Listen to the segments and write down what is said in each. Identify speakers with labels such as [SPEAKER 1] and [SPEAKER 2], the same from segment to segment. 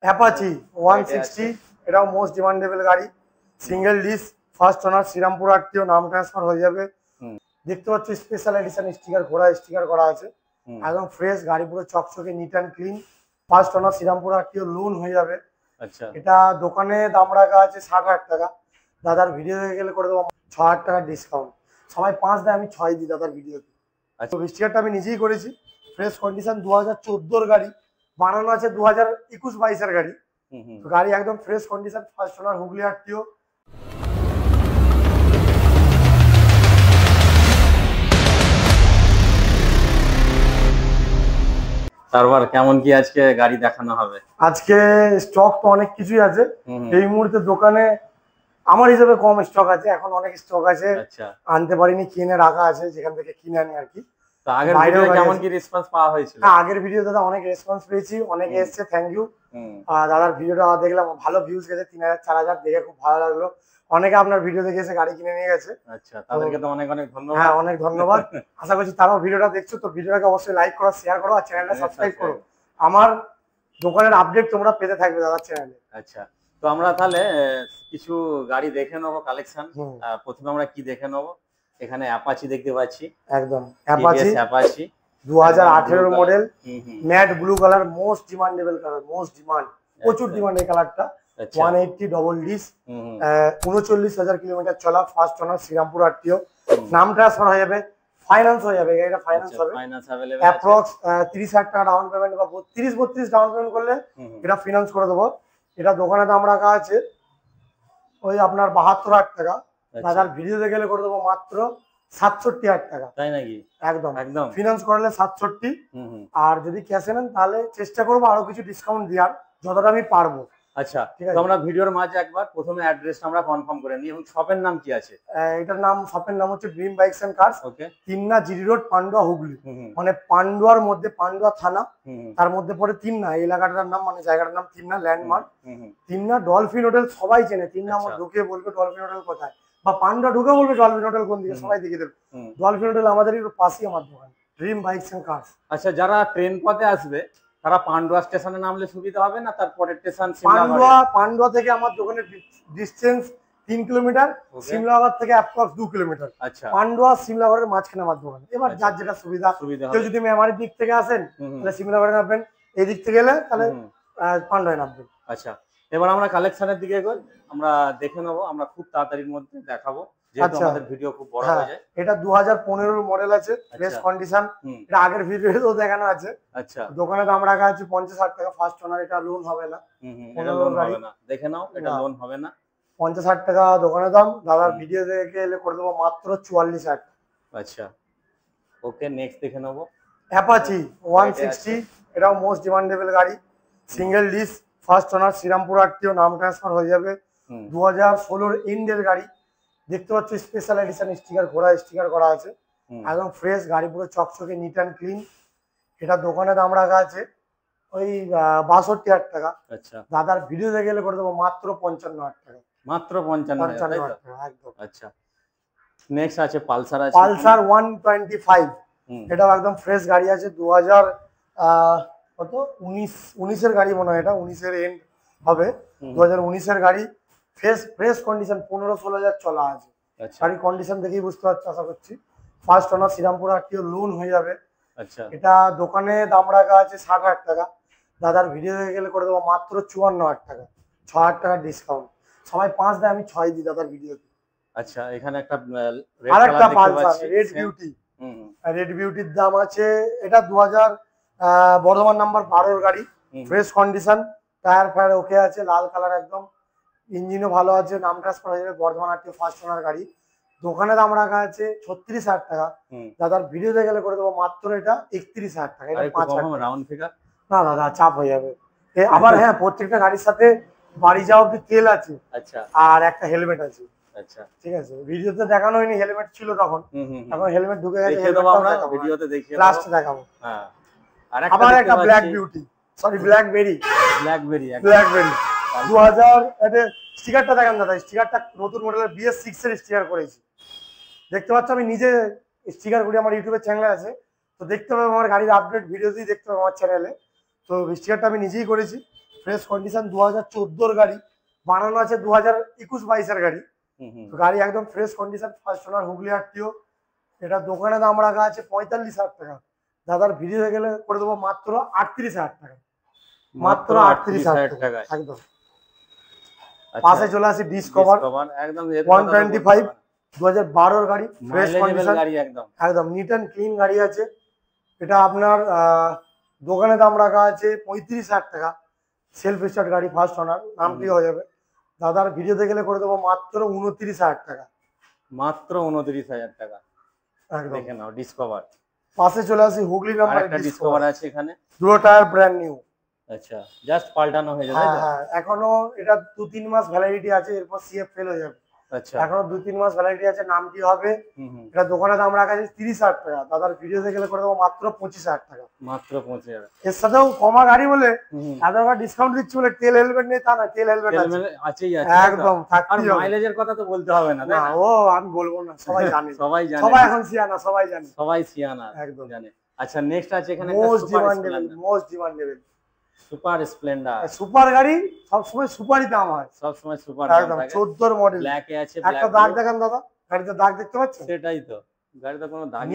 [SPEAKER 1] Apache 160, এটাও most demandable গাড়ি, single disk, first owner, Serampore RTO, নাম ট্রান্সফার হয়ে যাবে। দেখতে পাচ্ছ স্পেশাল এডিশন স্টিকার, ঘোড়া স্টিকার করা আছে, একদম ফ্রেশ গাড়ি, পুরো চকচকে neat and clean. First owner, Serampore RTO, loan হয়ে যাবে।
[SPEAKER 2] আচ্ছা,
[SPEAKER 1] এটা দোকানে দাম রাখা আছে 60,000 টাকা, দাদার ভিডিও দেখে গেলে করে দেবো 6,000 টাকা ডিসকাউন্ট। সবাই 5 দেয়, আমি 6 দিই দাদার ভিডিওতে।
[SPEAKER 2] আচ্ছা,
[SPEAKER 1] স্টিকারটা আমি নিজেই করেছি, ফ্রেশ কন্ডিশন, 2014 গাড়ি, বানানো আছে 2021-22 গাড়ি। গাড়ি একদম fresh condition, first owner, Hooghly RTO.
[SPEAKER 2] তারপর কেমন কি আজকে গাড়ি দেখানো হবে?
[SPEAKER 1] আজকে স্টক তো অনেক কিছুই আছে, এই মুহূর্তে দোকানে আমার হিসেবে কম স্টক আছে, এখন অনেক স্টক আছে, আনতে পারিনি, কিনে রাখা আছে, যেখান থেকে কিনে আনি আর কি।
[SPEAKER 2] আগের ভিডিও কেমন কি রেসপন্স পাওয়া হয়েছিল?
[SPEAKER 1] আগের ভিডিও দাদা অনেক রেসপন্স পেয়েছি, অনেকে এসছে, থ্যাংক ইউ। দাদার ভিডিওটা দেখলাম, ভালো ভিউজ গেছে, 3,000-4,000, দেখে খুব ভালো লাগলো। অনেকে আপনার ভিডিও দেখে এসে গাড়ি কিনে নিয়ে গেছে।
[SPEAKER 2] আচ্ছা, তাদেরকে তো অনেক অনেক ধন্যবাদ।
[SPEAKER 1] হ্যাঁ, অনেক ধন্যবাদ। আশা করছি তারাও ভিডিওটা দেখছো, তো ভিডিওটাকে অবশ্যই লাইক করো, শেয়ার করো, আর চ্যানেলটা সাবস্ক্রাইব করো। আমার দোকানের আপডেট তোমরা পেতে থাকবে দাদার চ্যানেলে।
[SPEAKER 2] আচ্ছা, তো আমরা তাহলে কিছু গাড়ি দেখে নেবো কালেকশন। প্রথমে আমরা কি দেখে নেবো? এখানে অ্যাপাচি দেখতে পাচ্ছি,
[SPEAKER 1] একদম Apache 2018 model, matte blue colour, most demandable colour, most demand, প্রচুর ডিমান্ড এই কালারটা। 180 ডবল ডিস, 39,000 কিলোমিটার চলা, ফার্স্ট ওনার, শ্রীরামপুর আরটিও, নাম ট্রান্সফার হয়ে যাবে, ফাইন্যান্স হয়ে যাবে, এটা ফাইন্যান্স হবে, অ্যাপ্রক্স 30,000 টাকা ডাউন পেমেন্ট বা 32 ডাউন পেমেন্ট করলে এটা ফিনান্স করে দেবো। এটা দোকানে দাম রাখা আছে ওই আপনার 72,000 টাকা, দাদার ভিডিওতে গেলে করে দেবো মাত্র 67,000 টাকা।
[SPEAKER 2] তাই নাকি?
[SPEAKER 1] একদম একদম ফিনান্স করলে 67, আর যদি ক্যাশে নেন তাহলে চেষ্টা করবো আরো কিছু ডিসকাউন্ট দেওয়ার, যতটা আমি পারবো।
[SPEAKER 2] আচ্ছা, তো আমরা ভিডিওর মাঝে একবার প্রথমে অ্যাড্রেসটা আমরা কনফার্ম করে নিই, এবং শপের নাম কি আছে?
[SPEAKER 1] এটার নাম, শপের নাম হচ্ছে ড্রিম বাইকস এন্ড কারস, তিন্না জিরি রোড, পান্ডুয়া, হুগলি। মানে পান্ডুয়ার মধ্যে, পান্ডুয়া থানা, তার মধ্যে পরে তিন্না, এই এলাকাটার নাম, মানে জায়গাটার নাম তিন্না, ল্যান্ডমার্ক তিন্না। ডলফিন হোটেল সবাই চেনে, তিন্না আমার ঢুকে বলবে ডলফিন হোটেল কোথায়, বা পান্ডুয়া ঢুকে বলবে ডলফিন হোটেল কোন দিকে, সবাই দেখিয়ে দেবে। ডলফিন হোটেল আমাদের একটু পাশেই আমার দোকান, ড্রিম বাইকস এন্ড কারস।
[SPEAKER 2] আচ্ছা, যারা ট্রেন পথে আসবে তারা পান্ডুয়া স্টেশনে নামলে সুবিধা হবে না? তারপরে স্টেশন
[SPEAKER 1] পান্ডুয়া থেকে আমার দোকানের ডিসটেন্স 3 কিলোমিটার, সিমলাগড় থেকে অ্যাপ্রক্স 2 কিলোমিটার। আচ্ছা, পান্ডুয়া সিমলাগড়ের মাঝখানে আমার দোকান। এবার যার যেটা সুবিধা, কেউ যদি মেমারির দিক থেকে আসেন তাহলে সিমলাগড়ে নামবেন, এই দিক থেকে গেলে তাহলে পান্ডুয়ায় নামবেন।
[SPEAKER 2] আচ্ছা, এবার আমরা কালেকশনের দিকে এগোই, আমরা দেখে নেবো, আমরা খুব তাড়াতাড়ির মধ্যে দেখাবো, যেহেতু আমাদের ভিডিও খুব বড় হয়ে যায়।
[SPEAKER 1] এটা 2015 মডেল আছে, ফ্রেশ কন্ডিশন, এটা আগের ভিডিওতেও দেখানো আছে। আচ্ছা, দোকানে দাম রাখা আছে 50,000 টাকা, ফার্স্ট ওনার, এটা লোন হবে না,
[SPEAKER 2] এটা লোন হবে না, দেখে নাও, এটা লোন হবে না।
[SPEAKER 1] 50,000 টাকা দোকানে দাম, দাদার ভিডিও দেখে এলে করে দেবো মাত্র 44,000 টাকা।
[SPEAKER 2] আচ্ছা, ওকে, নেক্সট দেখে নেবো
[SPEAKER 1] অ্যাপাচি 160, এটাও মোস্ট ডিমান্ডেবল গাড়ি, single disk, first owner, Serampore RTO, নাম ট্রান্সফার হয়ে যাবে, 2016 এন্ডের গাড়ি। দেখতে পাচ্ছ স্পেশাল এডিশন স্টিকার, ঘোড়া স্টিকার করা আছে, একদম ফ্রেশ গাড়ি, পুরো চকচকে নিট অ্যান্ড ক্লিন। এটা দোকানে দাম রাখা আছে ওই 62,000 টাকা। আচ্ছা, দাদার ভিডিও দেখে গেলে করে দেবো মাত্র 55,000 টাকা।
[SPEAKER 2] মাত্র 55,000 টাকা,
[SPEAKER 1] একদম।
[SPEAKER 2] আচ্ছা, নেক্সট আছে পালসার, আছে
[SPEAKER 1] পালসার 125, এটাও একদম ফ্রেশ গাড়ি আছে, 2019 গাড়ি মনে হয়, এটা 19 এন্ড হবে, 2019 গাড়ি, ফ্রেশ কন্ডিশন, 15-16 চলা আছে। গাড়ি কন্ডিশন দেখেই বুঝতে পারছো আশা করছি। First owner, Serampore RTO, loan হয়ে যাবে। আচ্ছা, এটা দোকানে দাম রাখা আছে 60,000 টাকা, দাদার ভিডিও দেখে গেলে করে দেবো মাত্র 54,000 টাকা, 6,000 টাকা ডিসকাউন্ট। সবাই 5 দেয়, আমি 6 দিই দাদার ভিডিওতে।
[SPEAKER 2] আচ্ছা, এখানে একটা
[SPEAKER 1] আরেকটা পালসার রেড বিউটি, রেড বিউটির দাম আছে, এটা 2000 বর্ধমান নাম্বার 12 গাড়ি, ফ্রেশ কন্ডিশন, টায়ার ফায়ার ওকে আছে, লাল কালার একদম, ইঞ্জিনও ভালো আছে, নাম ট্রান্সফার হয়ে যাবে, বর্ধমান আরটিও, ফার্স্ট ওনার গাড়ি। দোকানে দাম রাখা আছে 36,000 টাকা, দাদার ভিডিওতে গেলে করে দেবো মাত্র এটা 31,000 টাকা। এটা 5,000
[SPEAKER 2] রাউন্ড ফিগার
[SPEAKER 1] না দাদা, চাপ হয়ে যাবে। আবার হ্যাঁ, প্রত্যেকটা গাড়ির সাথে বাড়ি যাওয়া অব্দি তেল আছে, আচ্ছা, আর একটা হেলমেট আছে। আচ্ছা, ঠিক আছে, ভিডিওতে দেখানো হয়নি, হেলমেট ছিল তখন, এখন হেলমেট ঢুকে গেছে,
[SPEAKER 2] ভিডিওতে দেখিয়ে
[SPEAKER 1] লাস্ট দেখাবো।
[SPEAKER 2] হ্যাঁ,
[SPEAKER 1] আবার একটা ব্ল্যাক বিউটি, সরি ব্ল্যাকবেরি 2000, এটা স্টিকারটা দেখান দাদা, স্টিকারটা নতুন মডেলের BS6 এর স্টিকার করেছি, দেখতে পাচ্ছ, আমি নিজে স্টিকার করি, আমার ইউটিউবের চ্যানেল আছে, তো দেখতে পাবো আমার গাড়ির আপডেট ভিডিওতেই দেখতে পাবো আমার চ্যানেলে। তো স্টিকারটা আমি নিজেই করেছি, ফ্রেশ কন্ডিশন 2014 গাড়ি, বানানো আছে 2021-22 গাড়ি। গাড়ি একদম fresh condition, first owner, Hooghly RTO. এটা দোকানে দাম রাখা আছে 45,000 টাকা। দাদার ভিডিও গেলে করে দেবো মাত্র 38,000 টাকা, মাত্র 38,000 টাকা একদম। পাশে চলে আসি ডিসকভার
[SPEAKER 2] একদম
[SPEAKER 1] 125 2012 গাড়ি, ফ্রেশ কন্ডিশন
[SPEAKER 2] গাড়ি, একদম
[SPEAKER 1] একদম নিট অ্যান্ড ক্লিন গাড়ি আছে। এটা আপনার দোকানে দাম রাখা আছে 35,000 টাকা। সেলফ স্টার্ট গাড়ি, ফার্স্ট ওনার, নামটি হয়ে যাবে। দাদার ভিডিওতে গেলে করে দেবো মাত্র 29,000 টাকা,
[SPEAKER 2] মাত্র 29,000 টাকা
[SPEAKER 1] একদম।
[SPEAKER 2] দেখে নাও ডিসকভার।
[SPEAKER 1] পাশে চলে আসি হুগলি নাম্বার,
[SPEAKER 2] একটা ডিসকভার আছে এখানে,
[SPEAKER 1] দুটো টায়ার ব্র্যান্ড নিউ।
[SPEAKER 2] আচ্ছা, জাস্ট পাল্টানো হয়ে যাবে।
[SPEAKER 1] হ্যাঁ, এখনো এটা 2-3 মাস ভ্যালিডিটি আছে, এরপর সিএফ ফেল হয়ে যাবে।
[SPEAKER 2] আচ্ছা,
[SPEAKER 1] এখনো 2-3 মাস ভ্যালিডিটি আছে, নামটি হবে। এটা দোকানে দাম রাখা আছে 30,000 টাকা। দাদার ভিডিওতে গেলে করে দেবো মাত্র 25,000 টাকা,
[SPEAKER 2] মাত্র 25,000।
[SPEAKER 1] এর সাথেও কমা গাড়ি বলে এত টাকা ডিসকাউন্ট দিচ্ছি বলে তেল হেলমেট নেই তা না, তেল হেলমেট
[SPEAKER 2] আছেই আছে
[SPEAKER 1] একদম।
[SPEAKER 2] আর মাইলেজের কথা তো বলতে হবে না, তাই না?
[SPEAKER 1] ও আমি বলবো না, সবাই জানে,
[SPEAKER 2] সবাই জানে,
[SPEAKER 1] সবাই এখন সিয়ানা, সবাই জানে,
[SPEAKER 2] সবাই সিয়ানা
[SPEAKER 1] একদম
[SPEAKER 2] জানে। আচ্ছা, নেক্সট আছে এখানে
[SPEAKER 1] most demandable
[SPEAKER 2] super Splendor.
[SPEAKER 1] Super গাড়ি সবসময় সুপারই দাম হয়,
[SPEAKER 2] সবসময় সুপার
[SPEAKER 1] একদম। 14 মডেল,
[SPEAKER 2] ব্ল্যাক এ আছে,
[SPEAKER 1] একটা দাগ দেখান দাদা, গাড়িতে দাগ দেখতে পাচ্ছেন?
[SPEAKER 2] সেটাই তো, গাড়িতে কোনো দাগ নেই,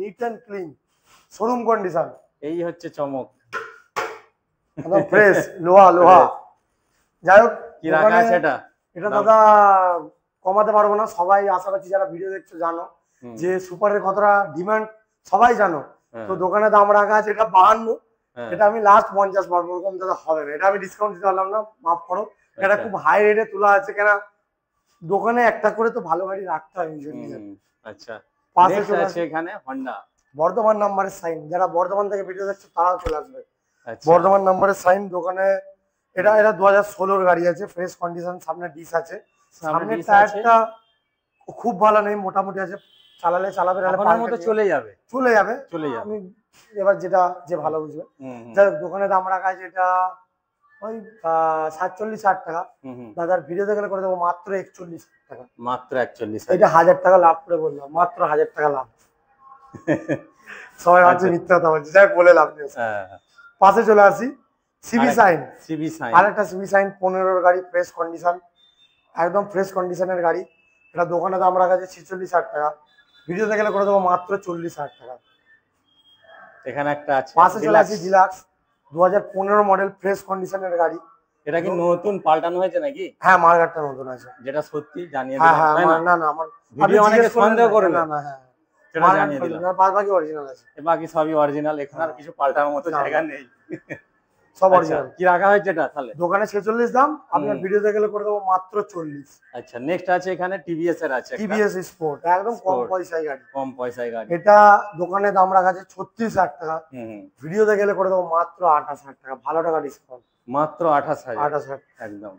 [SPEAKER 1] neat and clean showroom condition.
[SPEAKER 2] এই হচ্ছে চমক,
[SPEAKER 1] একদম ফ্রেশ, লোহা। যাই হোক,
[SPEAKER 2] কি রাখা আছে এটা?
[SPEAKER 1] এটা দাদা কমাতে পারবো না, সবাই আশা করছি যারা ভিডিও দেখছো জানো যে সুপারের কতটা ডিমান্ড, সবাই জানো। তো দোকানে দাম রাখা আছে এটা 52, এটা আমি লাস্ট 50 পারবো, ওরকম দাদা হবে না, এটা আমি ডিসকাউন্ট দিতে পারলাম না, মাফ করো। এটা খুব হাই রেটে তোলা আছে, কেন দোকানে একটা করে তো ভালো গাড়ি রাখতে হয় নিজের।
[SPEAKER 2] আচ্ছা,
[SPEAKER 1] পাশে
[SPEAKER 2] নেক্সট আছে এখানে হন্ডা
[SPEAKER 1] বর্ধমান নাম্বারের সাইন, যারা বর্ধমান থেকে ভিডিও দেখছো তারাও চলে আসবে।
[SPEAKER 2] আচ্ছা,
[SPEAKER 1] বর্ধমান নাম্বারের সাইন দোকানে। এটা 2016 গাড়ি আছে, ফ্রেশ কন্ডিশন, সামনে ডিস আছে, সামনের টায়ারটা খুব ভালো নেই, মোটামুটি আছে, চালাবে
[SPEAKER 2] মতো চলে যাবে।
[SPEAKER 1] আমি এবার যেটা যে ভালো বুঝবে। যাই হোক, দোকানে দাম রাখা আছে এটা ওই 47,000 টাকা। দাদার ভিডিও দেখলে করে দেবো মাত্র 41,000 টাকা,
[SPEAKER 2] মাত্র 41,000।
[SPEAKER 1] এটা 1000 টাকা লাভ করে বললাম, মাত্র 1000 টাকা লাভ। সবাই ভাবছে মিথ্যা কথা বলছে, যাই বলে লাভ নেই। পাশে চলে আসি সিবি সাইন, আরেকটা সিবি সাইন 15 গাড়ি, ফ্রেশ কন্ডিশন, একদম ফ্রেশ কন্ডিশনের গাড়ি। এটা দোকানে দাম রাখা আছে 46,000 টাকা। ভিডিওতে গেলে করে দেবো মাত্র 40,000 টাকা।
[SPEAKER 2] এখানে একটা আছে,
[SPEAKER 1] পাশে চলে আসি ডিলাক্স 2015 মডেল, ফ্রেশ কন্ডিশনের গাড়ি।
[SPEAKER 2] এটা কি নতুন পাল্টানো হয়েছে নাকি?
[SPEAKER 1] হ্যাঁ, মার্কেটটা নতুন আছে,
[SPEAKER 2] যেটা সত্যি জানিয়ে দিলাম।
[SPEAKER 1] না আমার
[SPEAKER 2] ভিডিও অনেকে সন্দেহ করে
[SPEAKER 1] না,
[SPEAKER 2] সেটা জানিয়ে দিলাম,
[SPEAKER 1] বাকি অরিজিনাল আছে,
[SPEAKER 2] বাকি সবই অরিজিনাল, এখানে আর কিছু পাল্টানোর মতো জায়গা নেই,
[SPEAKER 1] সব অরিজিনাল।
[SPEAKER 2] কি রাখা হয়েছে এটা তাহলে?
[SPEAKER 1] দোকানে 46 দাম, আপনার ভিডিওতে গেলে করে দেবো মাত্র 40।
[SPEAKER 2] আচ্ছা, নেক্সট আছে এখানে টিভিএস এর আছে,
[SPEAKER 1] টিভিএস স্পোর্ট, একদম কম পয়সায় গাড়ি।
[SPEAKER 2] গাড়ি।
[SPEAKER 1] এটা দোকানে দাম রাখা আছে 36,000 টাকা। ভিডিওতে গেলে করে দেবো মাত্র 28,000 টাকা, ভালো টাকা ডিসকাউন্ট,
[SPEAKER 2] মাত্র 28,000
[SPEAKER 1] 28,000
[SPEAKER 2] একদম।